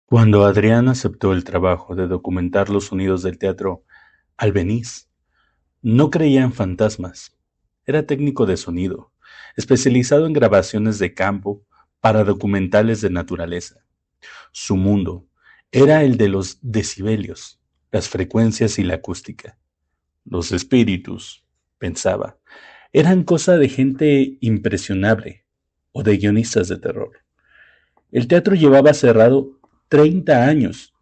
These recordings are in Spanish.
Cuando Adrián aceptó el trabajo de documentar los sonidos del teatro Albeniz, no creía en fantasmas. Era técnico de sonido, especializado en grabaciones de campo para documentales de naturaleza. Su mundo era el de los decibelios, las frecuencias y la acústica. Los espíritus, pensaba, eran cosa de gente impresionable o de guionistas de terror. El teatro llevaba cerrado 30 años.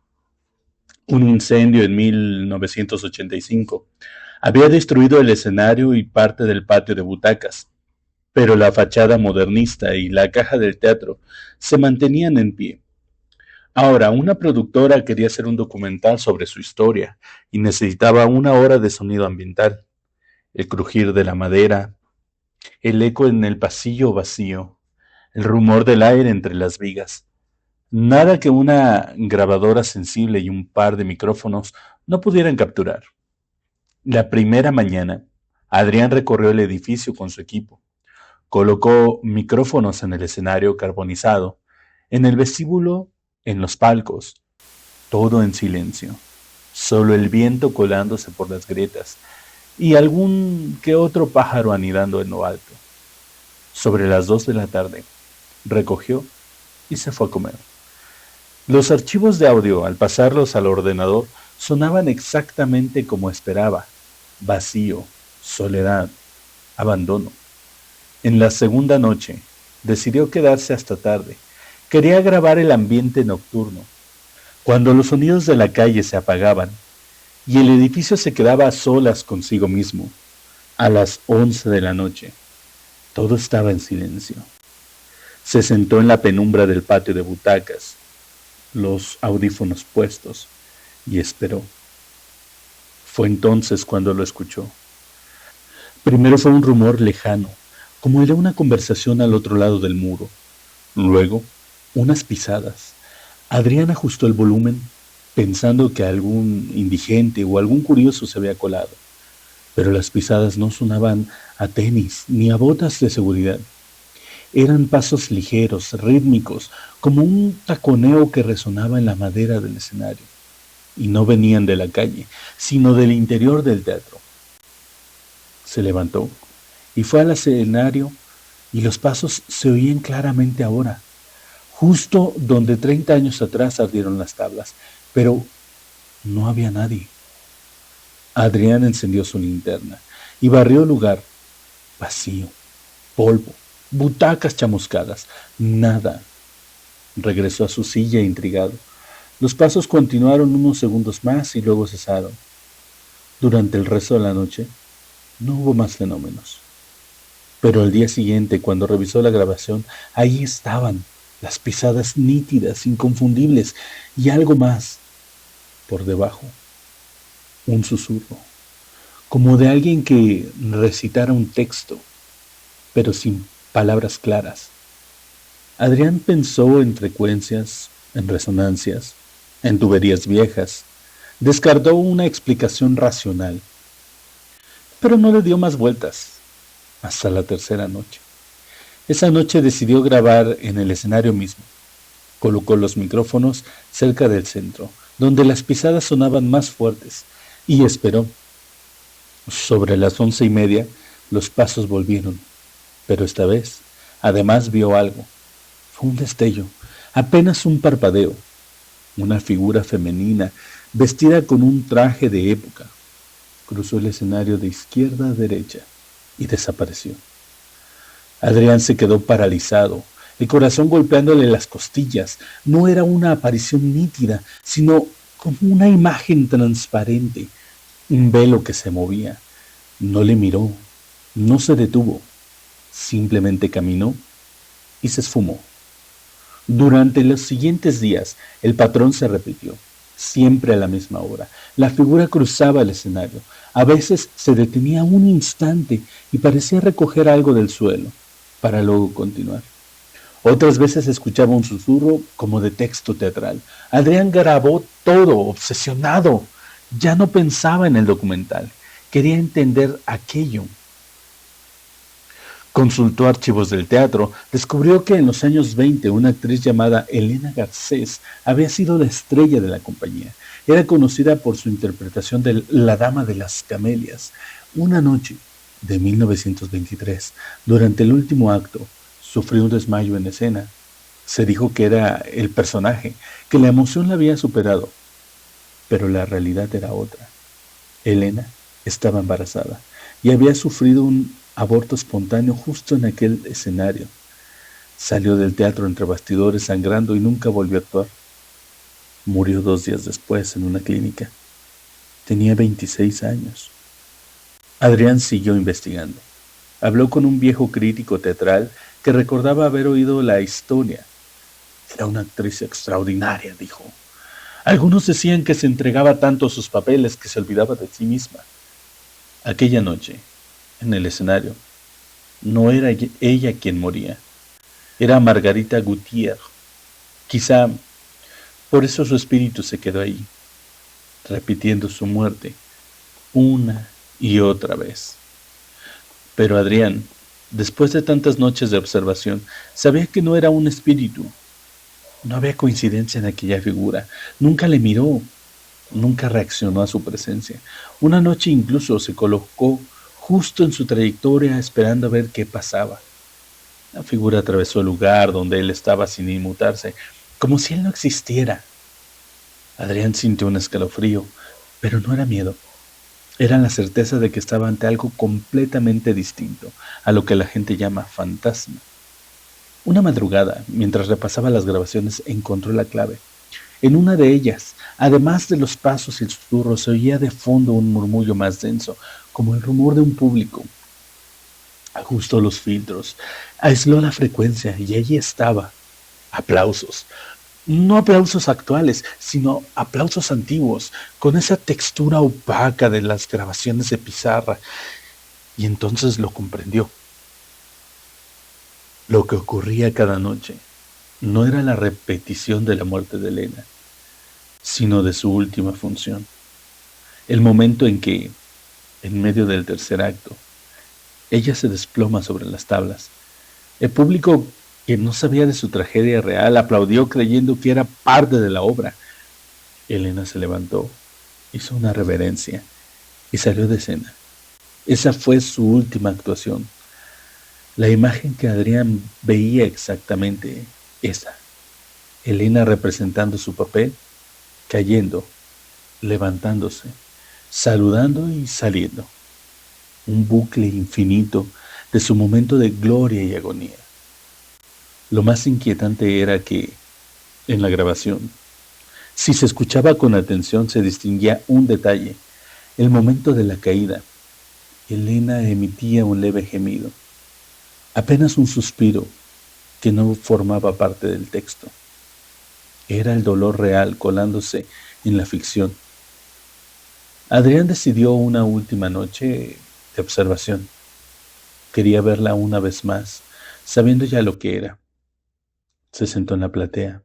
Un incendio en 1985 había destruido el escenario y parte del patio de butacas, pero la fachada modernista y la caja del teatro se mantenían en pie. Ahora, una productora quería hacer un documental sobre su historia y necesitaba una hora de sonido ambiental, el crujir de la madera, el eco en el pasillo vacío, el rumor del aire entre las vigas. Nada que una grabadora sensible y un par de micrófonos no pudieran capturar. La primera mañana, Adrián recorrió el edificio con su equipo. Colocó micrófonos en el escenario carbonizado, en el vestíbulo, en los palcos, todo en silencio. Solo el viento colándose por las grietas y algún que otro pájaro anidando en lo alto. Sobre las 2 de la tarde, recogió y se fue a comer. Los archivos de audio, al pasarlos al ordenador, sonaban exactamente como esperaba: vacío, soledad, abandono. En la segunda noche, decidió quedarse hasta tarde. Quería grabar el ambiente nocturno, cuando los sonidos de la calle se apagaban y el edificio se quedaba a solas consigo mismo. A las 11 de la noche, todo estaba en silencio. Se sentó en la penumbra del patio de butacas, los audífonos puestos, y esperó. Fue entonces cuando lo escuchó. Primero fue un rumor lejano, como el de una conversación al otro lado del muro. Luego, unas pisadas. Adrián ajustó el volumen, pensando que algún indigente o algún curioso se había colado. Pero las pisadas no sonaban a tenis ni a botas de seguridad. Eran pasos ligeros, rítmicos, como un taconeo que resonaba en la madera del escenario. Y no venían de la calle, sino del interior del teatro. Se levantó y fue al escenario, y los pasos se oían claramente ahora, justo donde 30 años atrás ardieron las tablas, pero no había nadie. Adrián encendió su linterna y barrió el lugar. Vacío, polvo, butacas chamuscadas, nada. Regresó a su silla intrigado. Los pasos continuaron unos segundos más y luego cesaron. Durante el resto de la noche no hubo más fenómenos. Pero al día siguiente, cuando revisó la grabación, ahí estaban, las pisadas nítidas, inconfundibles, y algo más por debajo, un susurro, como de alguien que recitara un texto, pero sin palabras claras. Adrián pensó en frecuencias, en resonancias, en tuberías viejas. Descartó una explicación racional, pero no le dio más vueltas hasta la tercera noche. Esa noche decidió grabar en el escenario mismo. Colocó los micrófonos cerca del centro, donde las pisadas sonaban más fuertes, y esperó. Sobre las 11:30, los pasos volvieron, pero esta vez, además, vio algo. Fue un destello, apenas un parpadeo. Una figura femenina, vestida con un traje de época, cruzó el escenario de izquierda a derecha y desapareció. Adrián se quedó paralizado, el corazón golpeándole las costillas. No era una aparición nítida, sino como una imagen transparente, un velo que se movía. No le miró, no se detuvo, simplemente caminó y se esfumó. Durante los siguientes días, el patrón se repitió, siempre a la misma hora. La figura cruzaba el escenario. A veces se detenía un instante y parecía recoger algo del suelo, para luego continuar. Otras veces escuchaba un susurro como de texto teatral. Adrián grabó todo, obsesionado. Ya no pensaba en el documental. Quería entender aquello. Consultó archivos del teatro, descubrió que en los años 20 una actriz llamada Elena Garcés había sido la estrella de la compañía. Era conocida por su interpretación de La Dama de las Camelias. Una noche de 1923, durante el último acto, sufrió un desmayo en escena. Se dijo que era el personaje, que la emoción la había superado, pero la realidad era otra. Elena estaba embarazada y había sufrido un aborto espontáneo justo en aquel escenario. Salió del teatro entre bastidores sangrando y nunca volvió a actuar. Murió 2 días después en una clínica. Tenía 26 años. Adrián siguió investigando. Habló con un viejo crítico teatral que recordaba haber oído la historia. Era una actriz extraordinaria, dijo. Algunos decían que se entregaba tanto a sus papeles que se olvidaba de sí misma. Aquella noche, en el escenario, no era ella quien moría, era Margarita Gutiérrez. Quizá por eso su espíritu se quedó ahí, repitiendo su muerte una y otra vez. Pero Adrián, después de tantas noches de observación, sabía que no era un espíritu. No había coincidencia en aquella figura. Nunca le miró, nunca reaccionó a su presencia. Una noche incluso se colocó justo en su trayectoria esperando a ver qué pasaba. La figura atravesó el lugar donde él estaba sin inmutarse, como si él no existiera. Adrián sintió un escalofrío, pero no era miedo. Era la certeza de que estaba ante algo completamente distinto a lo que la gente llama fantasma. Una madrugada, mientras repasaba las grabaciones, encontró la clave. En una de ellas, además de los pasos y el susurro, se oía de fondo un murmullo más denso, como el rumor de un público. Ajustó los filtros, aisló la frecuencia y allí estaba. Aplausos. No aplausos actuales, sino aplausos antiguos, con esa textura opaca de las grabaciones de pizarra. Y entonces lo comprendió. Lo que ocurría cada noche no era la repetición de la muerte de Elena, sino de su última función. El momento en que, en medio del tercer acto, ella se desploma sobre las tablas. El público, que no sabía de su tragedia real, aplaudió creyendo que era parte de la obra. Elena se levantó, hizo una reverencia y salió de escena. Esa fue su última actuación. La imagen que Adrián veía exactamente esa. Elena representando su papel, cayendo, levantándose, saludando y saliendo. Un bucle infinito de su momento de gloria y agonía. Lo más inquietante era que, en la grabación, si se escuchaba con atención, se distinguía un detalle: el momento de la caída. Elena emitía un leve gemido, apenas un suspiro que no formaba parte del texto. Era el dolor real colándose en la ficción. Adrián decidió una última noche de observación. Quería verla una vez más, sabiendo ya lo que era. Se sentó en la platea,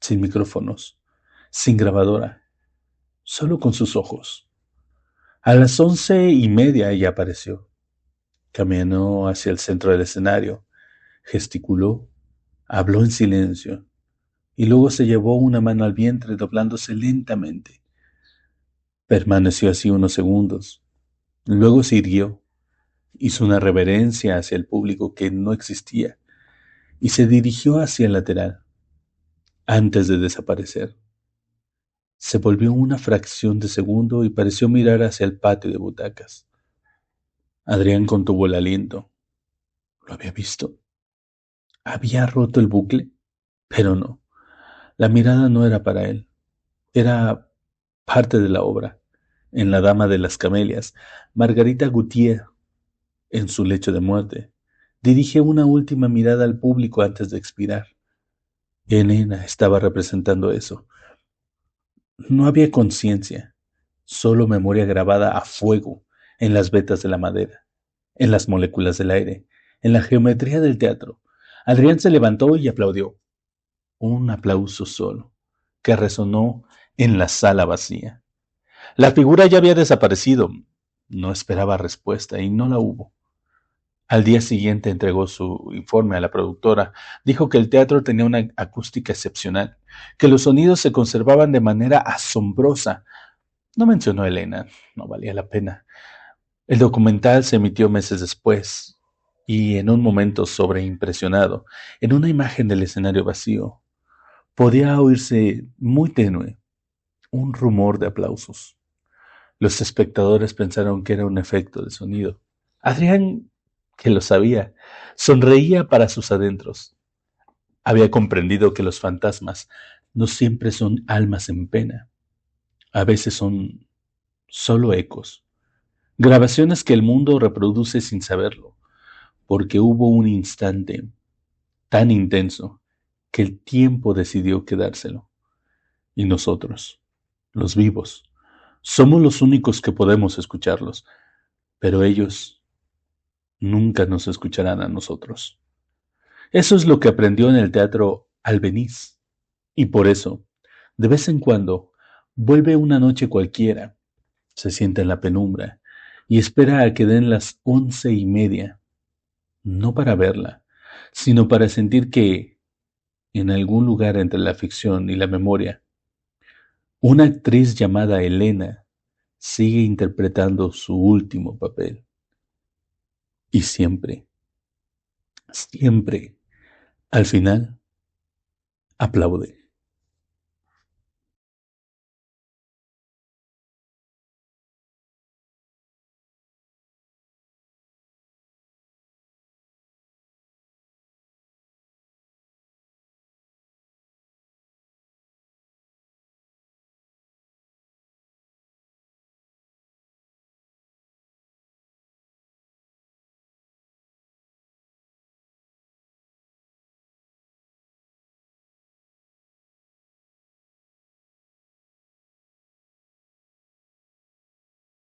sin micrófonos, sin grabadora, solo con sus ojos. A las 11:30 ella apareció. Caminó hacia el centro del escenario, gesticuló, habló en silencio, y luego se llevó una mano al vientre doblándose lentamente. Permaneció así unos segundos. Luego se irguió, hizo una reverencia hacia el público que no existía y se dirigió hacia el lateral. Antes de desaparecer, se volvió una fracción de segundo y pareció mirar hacia el patio de butacas. Adrián contuvo el aliento. ¿Lo había visto? ¿Había roto el bucle? Pero no. La mirada no era para él. Era parte de la obra. En La Dama de las Camelias, Margarita Gutiérrez, en su lecho de muerte, dirige una última mirada al público antes de expirar. Elena estaba representando eso. No había conciencia, solo memoria grabada a fuego en las vetas de la madera, en las moléculas del aire, en la geometría del teatro. Adrián se levantó y aplaudió. Un aplauso solo, que resonó en la sala vacía. La figura ya había desaparecido. No esperaba respuesta y no la hubo. Al día siguiente entregó su informe a la productora. Dijo que el teatro tenía una acústica excepcional, que los sonidos se conservaban de manera asombrosa. No mencionó a Elena, no valía la pena. El documental se emitió meses después, y en un momento sobreimpresionado, en una imagen del escenario vacío, podía oírse muy tenue un rumor de aplausos. Los espectadores pensaron que era un efecto de sonido. Adrián, que lo sabía, sonreía para sus adentros. Había comprendido que los fantasmas no siempre son almas en pena. A veces son solo ecos, grabaciones que el mundo reproduce sin saberlo, porque hubo un instante tan intenso que el tiempo decidió quedárselo. Y nosotros, los vivos, somos los únicos que podemos escucharlos, pero ellos nunca nos escucharán a nosotros. Eso es lo que aprendió en el teatro Albeniz. Y por eso, de vez en cuando, vuelve una noche cualquiera, se sienta en la penumbra y espera a que den las 11:30, no para verla, sino para sentir que, en algún lugar entre la ficción y la memoria, una actriz llamada Elena sigue interpretando su último papel. Y siempre, siempre, al final, aplaude.